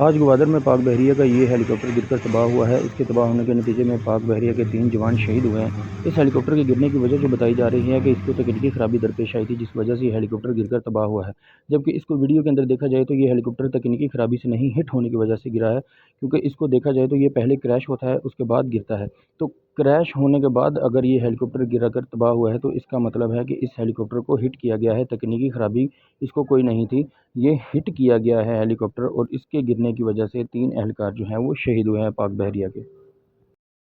आज ग्वादर में पाक बहरिया का ये हेलीकॉप्टर गिरकर तबाह हुआ है। इसके तबाह होने के नतीजे में पाक बहरिया के 3 जवान शहीद हुए हैं। इस हेलीकॉप्टर के गिरने की वजह जो बताई जा रही है कि इसको तकनीकी खराबी दरपेश आई थी, जिस वजह से ये हेलीकॉप्टर गिरकर तबाह हुआ है। जबकि इसको वीडियो के अंदर देखा जाए तो ये हेलीकॉप्टर तकनीकी खराबी से नहीं, हिट होने की वजह से गिरा है, क्योंकि इसको देखा जाए तो ये पहले क्रैश होता है, उसके बाद गिरता है। तो क्रैश होने के बाद अगर ये हेलीकॉप्टर गिराकर तबाह हुआ है, तो इसका मतलब है कि इस हेलीकॉप्टर को हिट किया गया है, तकनीकी खराबी इसको कोई नहीं थी। ये हिट किया गया है हेलीकॉप्टर, और इसके गिरने की वजह से 3 एहलकार जो हैं वो शहीद हुए हैं पाक बहरिया के।